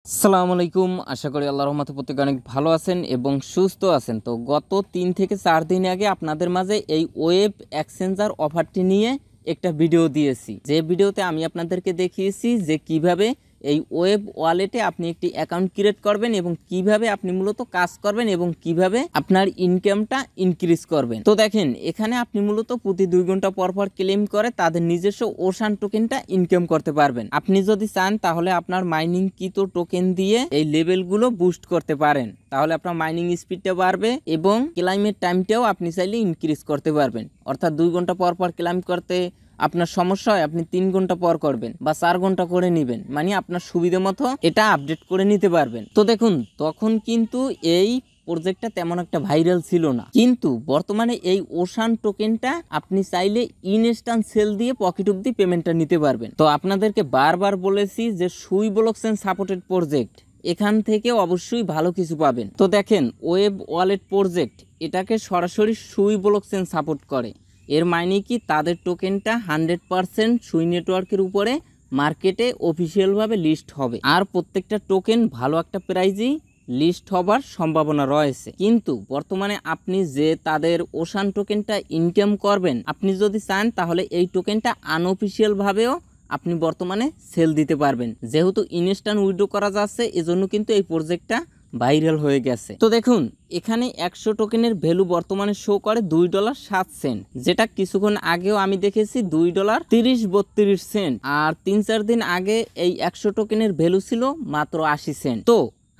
আসসালামু আলাইকুম। আশা করি আল্লাহর রহমতে প্রত্যেকে অনেক ভালো আছেন এবং সুস্থ আছেন। তো গত 3 থেকে 4 দিন আগে আপনাদের মাঝে এই ওয়েব এক্সচেঞ্জার অফারটি নিয়ে একটা ভিডিও দিয়েছি, যে ভিডিওতে আমি আপনাদেরকে দেখিয়েছি যে কিভাবে এই ওয়েব ওয়ালেটে আপনি একটি অ্যাকাউন্ট ক্রিয়েট করবেন এবং কিভাবে আপনি মূলত কাজ করবেন এবং কিভাবে আপনার ইনকামটা ইনক্রিজ করবেন। তো দেখেন, এখানে আপনি মূলত প্রতি 2 ঘন্টা পর পর ক্লেম করে তাদের নিজস্ব ওশান টোকেনটা ইনকাম করতে পারবেন। আপনি যদি চান তাহলে আপনার মাইনিং কৃত টোকেন দিয়ে এই লেভেলগুলো বুস্ট করতে পারেন, তাহলে আপনার মাইনিং স্পিডটা বাড়বে এবং ক্লাইমের টাইমটাও আপনি চাইলে ইনক্রিজ করতে পারবেন। অর্থাৎ 2 ঘন্টা পর পর ক্লাইম করতে আপনার সমস্যা হয়, আপনি 3 ঘন্টা পর করবেন বা 4 ঘন্টা করে নেবেন, মানে আপনার সুবিধা মতো এটা আপডেট করে নিতে পারবেন। তো দেখুন, তখন কিন্তু এই প্রজেক্টটা তেমন একটা ভাইরাল ছিল না, কিন্তু বর্তমানে এই ওশান টোকেনটা আপনি চাইলে ইনস্ট্যান্ট সেল দিয়ে পকেট অব্দি পেমেন্টটা নিতে পারবেন। তো আপনাদেরকে বারবার বলেছি যে সুই ব্লকচেন সাপোর্টেড প্রজেক্ট, এখান থেকে অবশ্যই ভালো কিছু পাবেন। তো দেখেন, ওয়েব ওয়ালেট প্রজেক্ট এটাকে সরাসরি সুই ব্লকচেন সাপোর্ট করে। এর মানে কি, তাদের টোকেনটা 100% সুই নেটওয়ার্কের উপরে মার্কেটে অফিসিয়ালভাবে লিস্ট হবে, আর প্রত্যেকটা টোকেন ভালো একটা প্রাইজেই লিস্ট হবার সম্ভাবনা রয়েছে। কিন্তু বর্তমানে আপনি যে তাদের ওশান টোকেনটা ইনকাম করবেন, আপনি যদি চান তাহলে এই টোকেনটা আনঅফিসিয়াল ভাবেও আপনি বর্তমানে সেল দিতে পারবেন। যেহেতু ইনস্ট্যান্ট উইথড্র করা যাচ্ছে, এজন্য কিন্তু এই প্রজেক্টটা ভাইরাল হয়ে গেছে। তো দেখুন, এখানে 100 টোকেনের ভ্যালু বর্তমানে শো করে $2.07, যেটা কিছুক্ষণ আগেও আমি দেখেছি $2.30-32 আর 3-4 দিন আগে এই 100 টোকেনের ভ্যালু ছিল মাত্র 80 সেন্ট। তো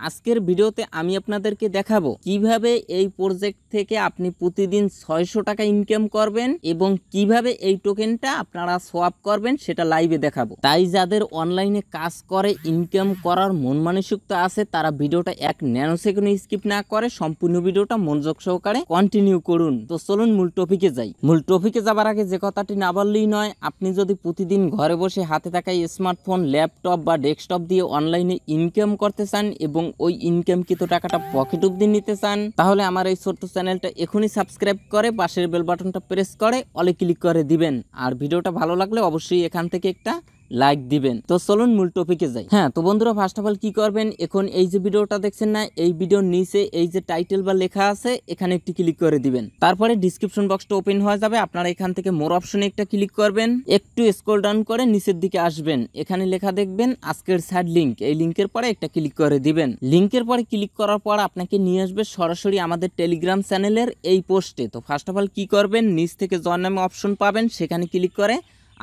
আজকের ভিডিওতে আমি আপনাদেরকে দেখাবো কিভাবে এই প্রজেক্ট থেকে আপনি প্রতিদিন 600 টাকা ইনকাম করবেন এবং কিভাবে এই টোকেনটা আপনারা সোয়াপ করবেন সেটা লাইভে দেখাবো। তাই যাদের অনলাইনে কাজ করে ইনকাম করার মন মানসিকতা আছে, তারা ভিডিওটা 1 ন্যানো সেকেন্ড স্কিপ না করে সম্পূর্ণ ভিডিওটা মনোযোগ সহকারে কন্টিনিউ করুন। তো চলুন মূল টপিকে যাই। মূল টপিকে যাবার আগে যে কথাটি না বললেই নয়, আপনি যদি প্রতিদিন ঘরে বসে হাতে থাকা স্মার্টফোন, ল্যাপটপ বা ডেস্কটপ দিয়ে অনলাইনে ইনকাম করতে চান এবং ওই ইনকামকৃত টাকাটা পকেট অব্দি নিতে চান, তাহলে আমার এই ছোট্ট চ্যানেলটা এখনই সাবস্ক্রাইব করে পাশের বেল বাটনটা প্রেস করে অলে ক্লিক করে দিবেন। আর ভিডিওটা ভালো লাগলে অবশ্যই এখান থেকে একটা লাইক দিবেন। তো চলুন মূল টপিকে যাই। হ্যাঁ, তো বন্ধুরা, ফার্স্ট অফ অল কি করবেন, এখন এই যে ভিডিওটা দেখছেন না, এই ভিডিওর নিচে এই যে টাইটেল বা লেখা আছে, এখানে একটি ক্লিক করে দিবেন। তারপরে ডিসক্রিপশন বক্সটা ওপেন হয়ে যাবে, আপনারা এখান থেকে মোর অপশনে একটা ক্লিক করবেন, একটু স্ক্রল ডাউন করে নিচের দিকে আসবেন, এখানে লেখা দেখবেন আজকের সাইড লিংক, এই লিংকের পরে একটা ক্লিক করে দিবেন। লিংকের পরে ক্লিক করার পর আপনাকে নিয়ে আসবে সরাসরি আমাদের টেলিগ্রাম চ্যানেলের এই পোস্টে। তো ফার্স্ট অফ অল কি করবেন, নিচ থেকে জয়েন নামে অপশন পাবেন, সেখানে ক্লিক করে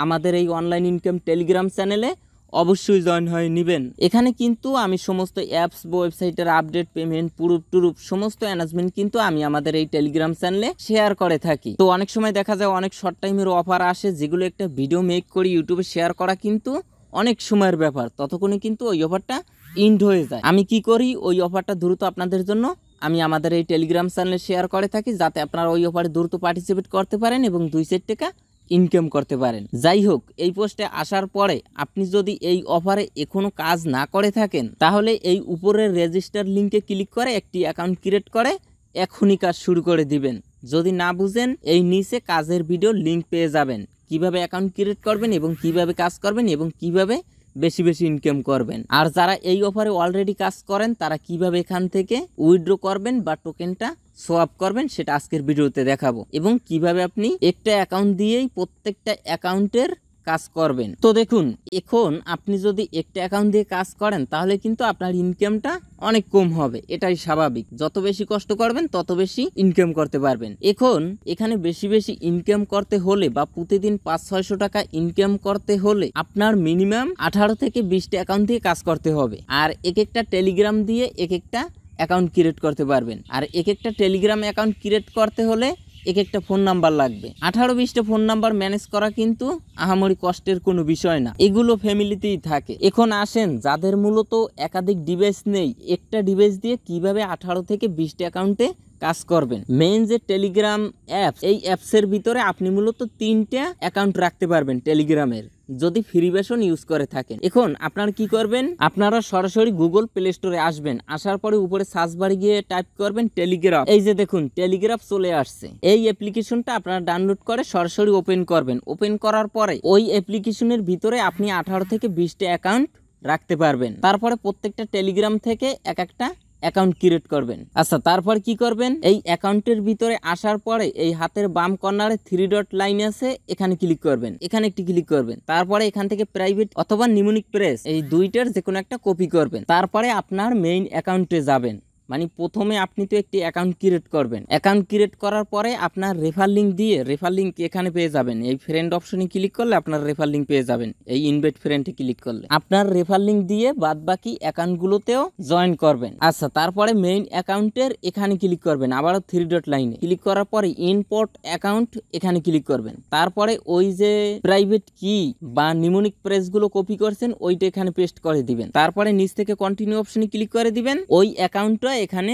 আমাদের এই অনলাইন ইনকাম টেলিগ্রাম চ্যানেলে অবশ্যই জয়েন হয়ে নেবেন। এখানে কিন্তু আমি সমস্ত অ্যাপস বা ওয়েবসাইটের আপডেট, পেমেন্ট, প্রুফ সমস্ত অ্যানাউন্সমেন্ট কিন্তু আমি আমাদের এই টেলিগ্রাম চ্যানেলে শেয়ার করে থাকি। তো অনেক সময় দেখা যায় অনেক শর্ট টাইমের অফার আসে, যেগুলো একটা ভিডিও মেক করি ইউটিউবে শেয়ার করা কিন্তু অনেক সময়ের ব্যাপার, ততক্ষণে কিন্তু ওই অফারটা ইন্ড হয়ে যায়। আমি কি করি, ওই অফারটা দ্রুত আপনাদের জন্য আমি আমাদের এই টেলিগ্রাম চ্যানেলে শেয়ার করে থাকি, যাতে আপনারা ওই অফারে দ্রুত পার্টিসিপেট করতে পারেন এবং 2 টাকা ইনকাম করতে পারেন। যাই হোক, এই পোস্টে আসার পরে আপনি যদি এই অফারে এখনো কাজ না করে থাকেন, তাহলে এই উপরের রেজিস্টার লিংকে ক্লিক করে একটি অ্যাকাউন্ট ক্রিয়েট করে এখনই কাজ শুরু করে দিবেন। যদি না বুঝেন, এই নিচে কাজের ভিডিও লিংক পেয়ে যাবেন, কিভাবে অ্যাকাউন্ট ক্রিয়েট করবেন এবং কিভাবে কাজ করবেন এবং কিভাবে বেশি বেশি ইনকাম করবেন। আর যারা এই অফারে অলরেডি কাজ করেন, তারা কিভাবে এখান থেকে উইথড্র করবেন বা টোকেনটা সোয়াপ করবেন সেটা আজকের ভিডিওতে দেখাবো, এবং কিভাবে আপনি একটা অ্যাকাউন্ট দিয়েই প্রত্যেকটা অ্যাকাউন্টের কাজ করবেন। তো দেখুন, এখন আপনি যদি একটা অ্যাকাউন্ট দিয়ে কাজ করেন, তাহলে কিন্তু আপনার ইনকামটা অনেক কম হবে, এটাই স্বাভাবিক। যত বেশি কষ্ট করবেন তত বেশি ইনকাম করতে পারবেন। এখন এখানে বেশি বেশি ইনকাম করতে হলে বা প্রতিদিন 500-600 টাকা ইনকাম করতে হলে আপনার মিনিমাম 18 থেকে 20টা অ্যাকাউন্ট দিয়ে কাজ করতে হবে, আর এক একটা টেলিগ্রাম দিয়ে এক একটা অ্যাকাউন্ট ক্রিয়েট করতে পারবেন। আর এক একটা টেলিগ্রাম অ্যাকাউন্ট ক্রিয়েট করতে হলে এক একটা ফোন নাম্বার লাগবে। 18-20টা ফোন নাম্বার ম্যানেজ করা কিন্তু আহামরি কষ্টের কোনো বিষয় না, এগুলো ফ্যামিলিতেই থাকে। এখন আসেন, যাদের মূলত একাধিক ডিভাইস নেই, একটা ডিভাইস দিয়ে কিভাবে 18 থেকে 20টা অ্যাকাউন্টে কাজ করবেন। মেইন যে টেলিগ্রাম অ্যাপ, এই অ্যাপসের ভিতরে আপনি মূলত 3টা অ্যাকাউন্ট রাখতে পারবেন টেলিগ্রামের, যদি ফ্রি ভার্সন ইউজ করে থাকেন। এখন আপনারা কি করবেন, আপনারা সরাসরি গুগল প্লে স্টোরে আসবেন, আসার পরে উপরে সার্চ বারে গিয়ে টাইপ করবেন টেলিগ্রাফ। এই যে দেখুন টেলিগ্রাফ চলে আসছে। এই অ্যাপ্লিকেশনটা আপনারা ডাউনলোড করে সরাসরি ওপেন করবেন। ওপেন করার পরে ওই অ্যাপ্লিকেশনের ভিতরে আপনি 18 থেকে 20টা অ্যাকাউন্ট রাখতে পারবেন। তারপরে প্রত্যেকটা টেলিগ্রাম থেকে এক একটা অ্যাকাউন্ট ক্রিয়েট করবেন। আচ্ছা, তারপর কি করবেন, এই অ্যাকাউন্টের ভিতরে আসার পরে এই হাতের বাম কর্নারে 3 ডট লাইন আছে, এখানে ক্লিক করবেন, এখানে একটি ক্লিক করবেন। তারপরে এখান থেকে প্রাইভেট অথবা নিউমনিক প্রেস এই দুইটার যে কোনো একটা কপি করবেন। তারপরে আপনার মেইন অ্যাকাউন্টে যাবেন। মানে প্রথমে আপনি তো একটি অ্যাকাউন্ট ক্রিয়েট করবেন। অ্যাকাউন্ট ক্রিয়েট করার পরে আপনার রেফার লিঙ্ক দিয়ে রেফার লিঙ্ক এখানে পেয়ে যাবেন। এই ফ্রেন্ড অপশনে ক্লিক করলে আপনার রেফার লিঙ্ক পেয়ে যাবেন। এই ইনভাইট ফ্রেন্ডে ক্লিক করলে আপনার রেফার লিঙ্ক দিয়ে বাদ বাকি অ্যাকাউন্টগুলোতেও জয়েন করবেন। আচ্ছা, তারপরে মেইন অ্যাকাউন্টের এখানে ক্লিক করবেন, আবারও 3 ডট লাইনে ক্লিক করার পরে ইম্পোর্ট অ্যাকাউন্ট এখানে ক্লিক করবেন। তারপরে ওই যে প্রাইভেট কি বা নিউমনিক প্রেসগুলো কপি করছেন ওইটা এখানে পেস্ট করে দিবেন। তারপরে নিচ থেকে কন্টিনিউ অপশনে ক্লিক করে দিবেন। ওই অ্যাকাউন্টটা এখানে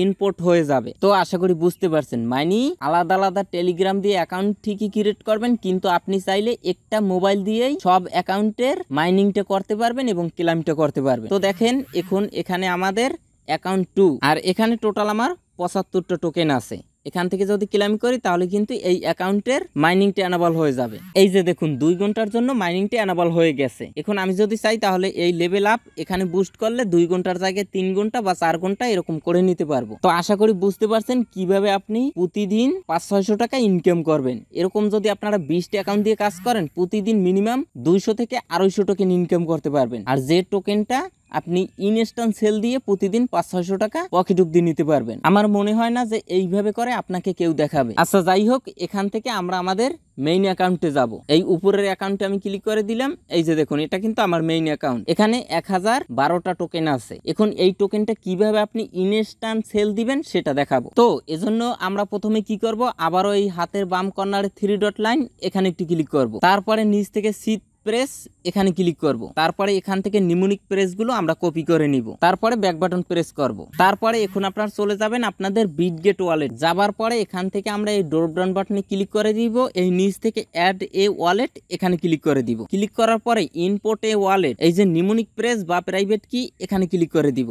ইম্পোর্ট হয়ে যাবে। তো আশা করি বুঝতে পারছেন। মানে আলাদা আলাদা টেলিগ্রাম দিয়ে অ্যাকাউন্ট ঠিকই ক্রিয়েট করবেন, কিন্তু আপনি চাইলে একটা মোবাইল দিয়েই সব অ্যাকাউন্টের মাইনিংটা করতে পারবেন এবং ক্লেমটা করতে পারবেন। তো দেখেন এখন এখানে আমাদের অ্যাকাউন্ট 2 আর এখানে টোটাল আমার 75টা টোকেন আছে। এখান থেকে যদি ক্লেম করি তাহলে কিন্তু এই অ্যাকাউন্টের মাইনিংটা এনাবল হয়ে যাবে। এই যে দেখুন 2 ঘন্টার জন্য মাইনিংটা এনাবল হয়ে গেছে। এখন আমি যদি চাই তাহলে এই লেভেল আপ এখানে বুস্ট করলে 2 ঘন্টার জায়গায় 3 ঘন্টা বা 4 ঘন্টা এরকম করে নিতে পারবো। তো আশা করি বুঝতে পারছেন কিভাবে আপনি প্রতিদিন 500-600 টাকা ইনকাম করবেন। এরকম যদি আপনারা 20টা অ্যাকাউন্ট দিয়ে কাজ করেন প্রতিদিন মিনিমাম 200 থেকে 250 টোকেন ইনকাম করতে পারবেন। আর যে টোকেনটা আপনি ইনস্ট্যান্ট সেল দিয়ে প্রতিদিন 500-600 টাকা পকেট অব্দি নিতে পারবেন। আমার মনে হয় না যে এইভাবে করে আপনাকে কেউ দেখাবে। আচ্ছা, যাই হোক, এখান থেকে আমরা আমাদের মেইন অ্যাকাউন্টে যাব। এই উপরের অ্যাকাউন্টে আমি ক্লিক করে দিলাম। এই যে দেখুন এটা কিন্তু আমার মেইন অ্যাকাউন্ট। এখানে 1012টা টোকেন আছে। এখন এই টোকেনটা কিভাবে আপনি ইনস্ট্যান্ট সেল দিবেন সেটা দেখাবো। তো এজন্য আমরা প্রথমে কি করব, আবারও এই হাতের বাম কর্নারে 3 ডট লাইন এখানে একটি ক্লিক করব। তারপরে নিচ থেকে সিট প্রেস এখানে ক্লিক করব। তারপরে এখান থেকে নিউমনিক প্রেস গুলো আমরা কপি করে নিব। তারপরে ব্যাক বাটন প্রেস করব। তারপরে এখন আপনারা চলে যাবেন আপনাদের বিটগেট ওয়ালেট। যাবার পরে এখান থেকে আমরা এই ড্রপ ডাউন বাটনে ক্লিক করে দিব। এই নিচ থেকে অ্যাড এ ওয়ালেট এখানে ক্লিক করে দিব। ক্লিক করার পরে ইম্পোর্ট এ ওয়ালেট এই যে নিউমনিক প্রেস বা প্রাইভেট কি এখানে ক্লিক করে দিব।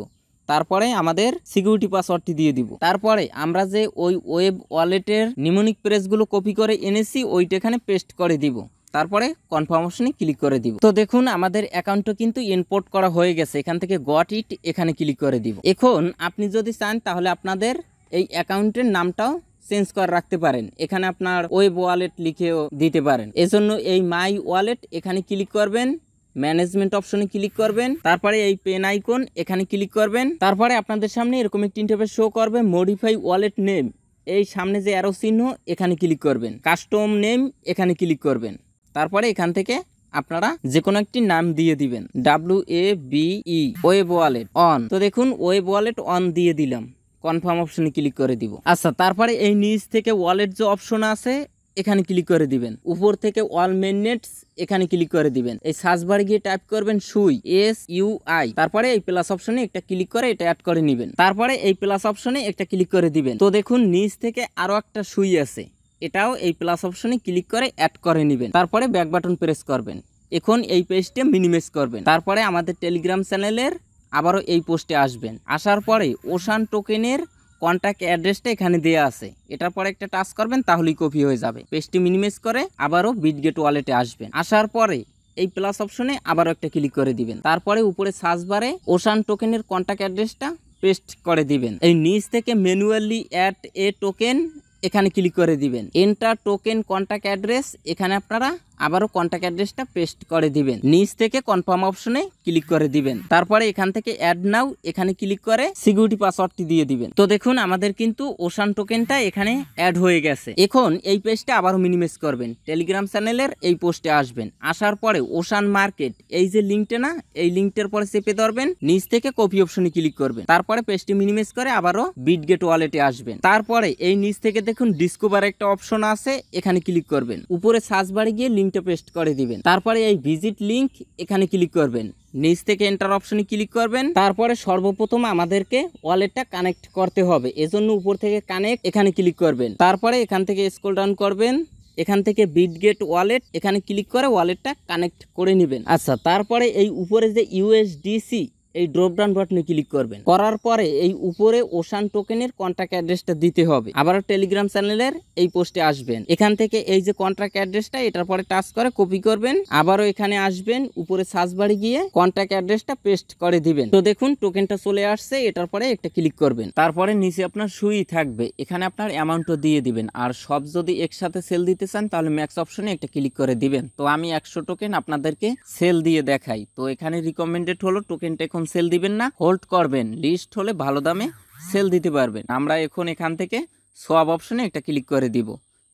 তারপরে আমাদের সিকিউরিটি পাসওয়ার্ডটি দিয়ে দিব। তারপরে আমরা যে ওই ওয়েব ওয়ালেটের নিউমনিক প্রেসগুলো কপি করে এনেছি ওইটা এখানে পেস্ট করে দিব। তারপরে কনফার্ম অপশনে ক্লিক করে দিব। তো দেখুন আমাদের অ্যাকাউন্টটা কিন্তু ইম্পোর্ট করা হয়ে গেছে। এখান থেকে গট ইট এখানে ক্লিক করে দিব। এখন আপনি যদি চান তাহলে আপনাদের এই অ্যাকাউন্টের নামটাও চেঞ্জ করে রাখতে পারেন। এখানে আপনার ওয়েব ওয়ালেট লিখেও দিতে পারেন। এজন্য এই মাই ওয়ালেট এখানে ক্লিক করবেন, ম্যানেজমেন্ট অপশনে ক্লিক করবেন, তারপরে এই পেন আইকন এখানে ক্লিক করবেন। তারপরে আপনাদের সামনে এরকম একটি ইন্টারফেস শো করবে, মডিফাই ওয়ালেট নেম এই সামনে যে অ্যারো চিহ্ন এখানে ক্লিক করবেন, কাস্টম নেম এখানে ক্লিক করবেন। তারপরে এখান থেকে আপনারা যে কোনো একটি নাম দিয়ে দিবেন, WABE ওয়েব ওয়ালেট অন। তো দেখুন ওয়েব ওয়ালেট অন দিয়ে দিলাম, কনফার্ম অপশনে ক্লিক করে দিব। আচ্ছা, তারপরে এই নিচ থেকে ওয়ালেট যে অপশন আছে এখানে ক্লিক করে দিবেন। উপর থেকে অল মেইননেটস এখানে ক্লিক করে দিবেন। এই সার্চ বারে গিয়ে টাইপ করবেন সুই SUI। তারপরে এই প্লাস অপশনে একটা ক্লিক করে এটা অ্যাড করে নেবেন। তারপরে এই প্লাস অপশনে একটা ক্লিক করে দিবেন। তো দেখুন নিচ থেকে আরো একটা সুই আছে, এটাও এই প্লাস অপশনে ক্লিক করে অ্যাড করে নেবেন। তারপরে ব্যাক বাটন প্রেস করবেন। এখন এই পেজটা মিনিমাইজ করবেন। তারপরে আমাদের টেলিগ্রাম চ্যানেলের আবারও এই পোস্টে আসবেন। আসার পরে ওশান টোকেনের কন্ট্যাক্ট অ্যাড্রেসটা এখানে দেওয়া আছে, এটার পরে একটা টাচ করবেন তাহলেই কপি হয়ে যাবে। পেজটি মিনিমাইজ করে আবারও বিটগেট ওয়ালেটে আসবেন। আসার পরে এই প্লাস অপশনে আবারও একটা ক্লিক করে দিবেন। তারপরে উপরে সার্চ বারে ওশান টোকেনের কন্ট্যাক্ট অ্যাড্রেসটা পেস্ট করে দিবেন। এই নিচ থেকে ম্যানুয়ালি অ্যাড এ টোকেন এখানে ক্লিক করে দিবেন। এন্টার টোকেন কন্ট্যাক্ট অ্যাড্রেস এখানে আপনারা আবারও কন্ট্যাক্ট অ্যাড্রেসটা পেস্ট করে দিবেন। নিচ থেকে কনফার্ম অপশনে ক্লিক করে দিবেন। তারপরে এখান থেকে অ্যাড নাও এখানে ক্লিক করে সিকিউরিটি পাসওয়ার্ডটি দিয়ে দিবেন। তো দেখুন আমাদের কিন্তু ওশান টোকেনটা এখানে অ্যাড হয়ে গেছে। এখন এই পেজটা আবারও মিনিমাইজ করবেন, টেলিগ্রাম চ্যানেলের এই পোস্টে আসবেন। আসার পরে ওশান মার্কেট এই যে লিঙ্কটা না, এই লিঙ্কটার পরে চেপে ধরবেন, নিচ থেকে কপি অপশনে ক্লিক করবেন। তারপরে পেজটি মিনিমাইজ করে আবারও বিটগেট ওয়ালেটে আসবেন। তারপরে এই নিচ থেকে দেখুন ডিসকভার একটা অপশন আছে, এখানে ক্লিক করবেন। উপরে সার্চ বারে গিয়ে লিঙ্কটা পেস্ট করে দিবেন। তারপরে এই ভিজিট লিঙ্ক এখানে ক্লিক করবেন, নিচ থেকে এন্টার অপশনে ক্লিক করবেন। তারপরে সর্বপ্রথম আমাদেরকে ওয়ালেটটা কানেক্ট করতে হবে, এজন্য উপর থেকে কানেক্ট এখানে ক্লিক করবেন। তারপরে এখান থেকে স্ক্রল ডাউন করবেন, এখান থেকে বিটগেট ওয়ালেট এখানে ক্লিক করে ওয়ালেটটা কানেক্ট করে নেবেন। আচ্ছা, তারপরে এই উপরে যে USDC এই ড্রপ ডাউন বাটনে ক্লিক করবেন। করার পরে এই উপরে ওশান টোকেনের কন্ট্যাক্ট অ্যাড্রেসটা দিতে হবে। আবারও টেলিগ্রাম চ্যানেলের এই পোস্টে আসবেন, এখান থেকে এই যে কন্ট্যাক্ট অ্যাড্রেসটা এটার পরে টাচ করে কপি করবেন। আবারও এখানে আসবেন, উপরে সার্চ বারে গিয়ে কন্ট্যাক্ট অ্যাড্রেসটা পেস্ট করে দিবেন। তো দেখুন টোকেনটা চলে আসছে, এটার পরে একটা ক্লিক করবেন। তারপরে নিচে আপনার সুই থাকবে, এখানে আপনার অ্যামাউন্টও দিয়ে দিবেন। আর সব যদি একসাথে সেল দিতে চান তাহলে ম্যাক্স অপশনে একটা ক্লিক করে দিবেন। তো আমি 100 টোকেন আপনাদেরকে সেল দিয়ে দেখাই। তো এখানে রিকমেন্ডেড হলো টোকেনটা এখন সেল দিবেন না, হোল্ড করবেন। লিস্ট হলে ভালো দামে সেল দিতে পারবেন। আমরা এখন এখান থেকে সোয়াপ অপশনে একটা ক্লিক করে দিব।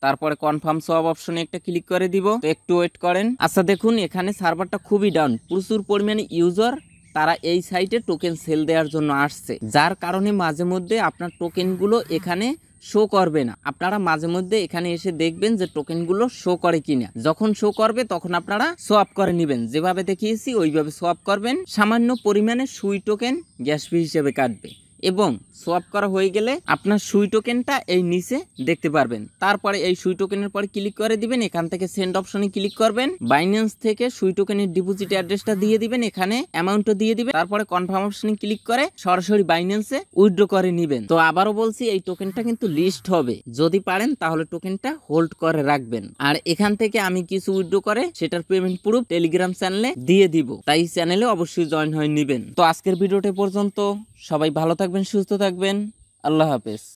তারপরে কনফার্ম সোয়াপ অপশনে একটা ক্লিক করে দিব। তো একটু ওয়েট করেন। আচ্ছা দেখুন এখানে সার্ভারটা খুবই ডাউন, প্রচুর পরিমাণে ইউজার তারা এই সাইটে টোকেন সেল দেওয়ার জন্য আসছে, যার কারণে মাঝে মধ্যে আপনার টোকেনগুলো এখানে শো করবে না। আপনারা মাঝে মধ্যে এখানে এসে দেখবেন যে টোকেনগুলো শো করে কিনা। যখন শো করবে তখন আপনারা সোয়াপ করে নেবেন, যেভাবে দেখিয়েছি ওইভাবে সোয়াপ করবেন। সামান্য পরিমাণে সুই টোকেন গ্যাস ফি হিসেবে কাটবে এবং সোয়াপ করা হয়ে গেলে আপনার সুই টোকেনটা এই নিচে দেখতে পারবেন। তারপরে এই সুই টোকেনের পরে ক্লিক করে দিবেন, এখান থেকে সেন্ড অপশনে ক্লিক করবেন। বাইন্যান্স থেকে সুই টোকেনের ডিপোজিট অ্যাড্রেসটা দিয়ে দিবেন, এখানে অ্যামাউন্টও দিয়ে দিবেন। তারপরে কনফার্ম অপশনে ক্লিক করে সরাসরি বাইন্যান্সে উইথড্র করে নেবেন। তো আবারও বলছি এই টোকেনটা কিন্তু লিস্ট হবে, যদি পারেন তাহলে টোকেনটা হোল্ড করে রাখবেন। আর এখান থেকে আমি কিছু উইথড্র করে সেটার পেমেন্ট প্রুফ টেলিগ্রাম চ্যানেলে দিয়ে দিব, তাই চ্যানেলে অবশ্যই জয়েন হয়ে নেবেন। তো আজকের ভিডিওটা পর্যন্ত, সবাই ভালো থাকবেন, সুস্থ থাকবেন, আল্লাহ হাফেজ।